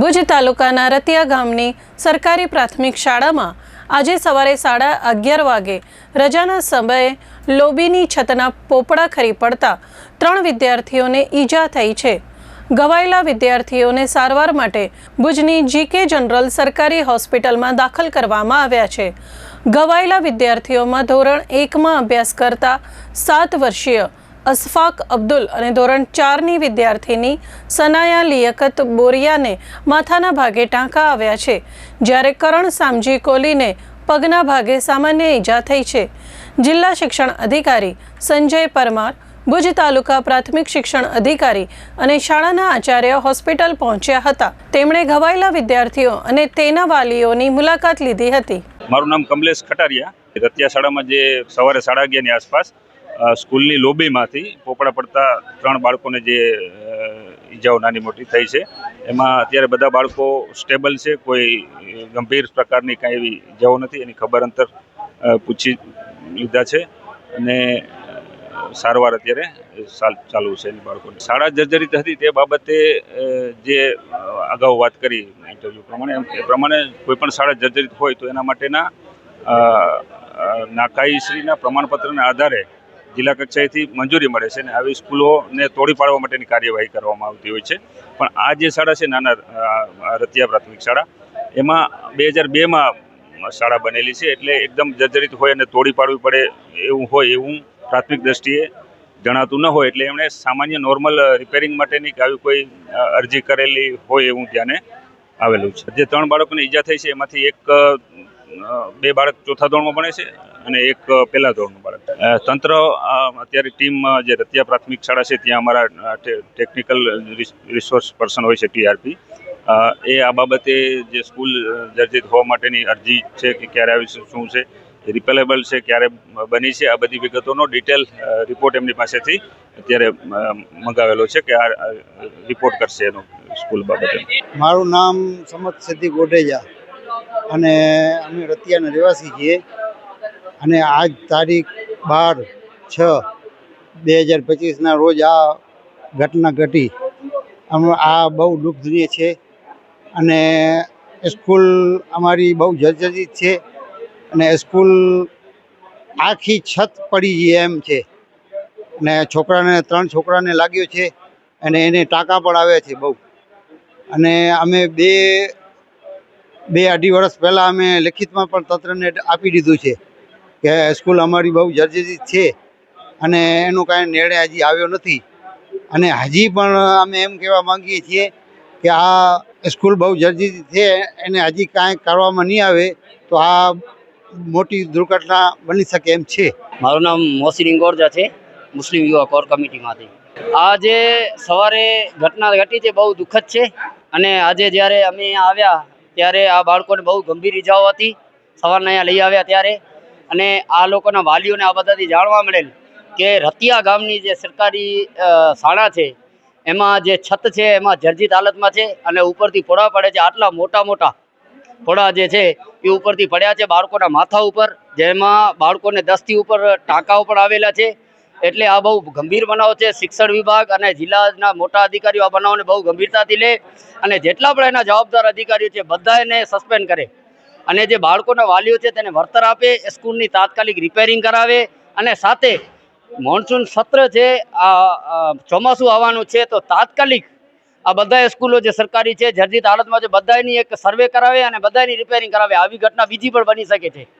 ભુજ તાલુકાના રતિયા ગામની સરકારી પ્રાથમિક શાળામાં આજે સવારે 11:30 વાગે રજાના સમયે લોબીની છતના પોપડા ખરી પડતા 3 વિદ્યાર્થીઓને ઈજા થઈ છે। ઘવાયેલા વિદ્યાર્થીઓને સારવાર માટે ભુજની જીકે જનરલ સરકારી હોસ્પિટલમાં દાખલ કરવામાં આવ્યા છે। ઘવાયેલા વિદ્યાર્થીઓમાં ધોરણ 1માં અભ્યાસ કરતા 7 વર્ષીય અશફાક અબ્દુલ અને ધોરણ 4ની વિદ્યાર્થીની સનાયા લિયકત બોરિયાને માથાના ભાગે ટાંકા આવ્યા છે, જ્યારે કરણ સામજી કોલીને પગના ભાગે સામાન્ય ઈજા થઈ છે। જિલ્લા શિક્ષણ અધિકારી સંજય પરમાર, ભુજ તાલુકા પ્રાથમિક શિક્ષણ અધિકારી અને શાળાના આચાર્ય હોસ્પિટલ પહોંચ્યા હતા। તેમણે ઘવાયેલા વિદ્યાર્થીઓ અને તેના વાલીઓની મુલાકાત લીધી હતી। મારું નામ કમલેશ ખટારિયા। રતિયા શાળામાં જે સવારે 11:30ની આસપાસ સ્કૂલની લોબીમાંથી પોપડા પડતા 3 બાળકોને જે ઈજાઓ નાની મોટી થઈ છે, એમાં અત્યારે બધા બાળકો સ્ટેબલ છે, કોઈ ગંભીર પ્રકારની કાંઈ એવી ઈજાઓ નથી। એની ખબર અંતર પૂછી લીધા છે અને સારવાર અત્યારે ચાલુ છે એની બાળકોની। શાળા જર્જરિત હતી તે બાબતે જે અગાઉ વાત કરી ઇન્ટરવ્યૂ પ્રમાણે, એ પ્રમાણે કોઈ પણ શાળા જર્જરિત હોય તો એના માટેના નાકાઈશ્રીના પ્રમાણપત્રના આધારે જિલ્લા કક્ષાએથી મંજૂરી મળે છે અને આવી સ્કૂલોને તોડી પાડવા માટેની કાર્યવાહી કરવામાં આવતી હોય છે। પણ આ જે શાળા છે, નાના રતિયા પ્રાથમિક શાળા, એમાં 2002માં શાળા બનેલી છે, એટલે એકદમ જર્જરિત હોય અને તોડી પાડવી પડે એવું પ્રાથમિક દ્રષ્ટિએ જણાતું ન હોય, એટલે એમણે સામાન્ય નોર્મલ રિપેરિંગ માટેની આવી કોઈ અરજી કરેલી હોય એવું ધ્યાને આવેલું છે। જે 3 બાળકોને ઈજા થઈ છે એમાંથી 2 બાળક 4થા ધોરણમાં ભણે છે અને 1 પહેલા ધોરણનું બાળક। તંત્ર અત્યારે ટીમ જે રતિયા પ્રાથમિક શાળા છે ત્યાં અમારા ટેકનિકલ રિસોર્સ પર્સન હોય છે, TRP, એ આ બાબતે જે સ્કૂલ જર્જરિત હોવા માટેની અરજી છે કે ક્યારે આવી શું છે, રિપેરેબલ છે, ક્યારે બની છે, આ બધી વિગતોનો ડિટેલ રિપોર્ટ એમની પાસેથી અત્યારે મંગાવેલો છે કે આ રિપોર્ટ કરશે એનો સ્કૂલ બાબતે। મારું નામ સમત સિદ્દીક ઓઢેજા અને અમે રતિયાના રહેવાસી છીએ અને આજ તારીખ 12/6/2025ના રોજ આ ઘટના ઘટી। આ બહુ દુઃખજનક છે અને સ્કૂલ અમારી બહુ જર્જરિત છે અને સ્કૂલ આખી છત પડી ગઈ એમ છે અને 3 છોકરાને લાગ્યો છે અને એને ટાંકા પણ આવ્યા છે બહુ। અને અમે 2-2.5 વર્ષ પહેલાં અમે લેખિતમાં પણ તંત્રને આપી દીધું છે કે સ્કૂલ અમારી બહુ જર્જરિત છે અને એનું કાંઈ નિર્ણય હજી આવ્યો નથી। અને હજી પણ અમે એમ કહેવા માંગીએ છીએ કે આ સ્કૂલ બહુ જર્જરિત છે, એને હજી કાંઈ કરવામાં નહીં આવે તો આ મોટી દુર્ઘટના બની શકે એમ છે। મારું નામ મોહસિન ઇંગોરજા છે, મુસ્લિમ યુવા કોર કમિટીમાંથી। આ જે સવારે ઘટના ઘટી છે બહુ દુઃખદ છે અને આજે જ્યારે અમે અહીંયા આવ્યા ત્યારે આ બાળકોને બહુ ગંભીર ઈજાઓ હતી। સવારના અહીંયા લઈ આવ્યા ત્યારે અને આ લોકોના વાલીઓને આ બધાથી જાણવા મળેલ કે રતિયા ગામની જે સરકારી શાળા છે એમાં જે છત છે એમાં જર્જરિત હાલતમાં છે અને ઉપરથી પોડા પડે છે। આટલા મોટા પોડા જે છે એ ઉપરથી પડ્યા છે બાળકોના માથા ઉપર, જેમાં બાળકોને 10થી ઉપર ટાંકાઓ પણ આવેલા છે। એટલે આ બહુ ગંભીર બનાવ છે। શિક્ષણ વિભાગ અને જિલ્લાના મોટા અધિકારીઓ આ બનાવને બહુ ગંભીરતાથી લે અને જેટલા પણ એના જવાબદાર અધિકારીઓ છે બધા એને સસ્પેન્ડ કરે અને જે બાળકોના વાલીઓ છે તેને વળતર આપે, સ્કૂલની તાત્કાલિક રિપેરિંગ કરાવે અને સાથે મોન્સૂન સત્ર છે, આ ચોમાસું આવવાનું છે તો તાત્કાલિક આ બધા સ્કૂલો જે સરકારી છે જર્જરિત હાલતમાં છે બધાની એક સર્વે કરાવે અને બધાની રિપેરિંગ કરાવે। આવી ઘટના બીજી પણ બની શકે છે।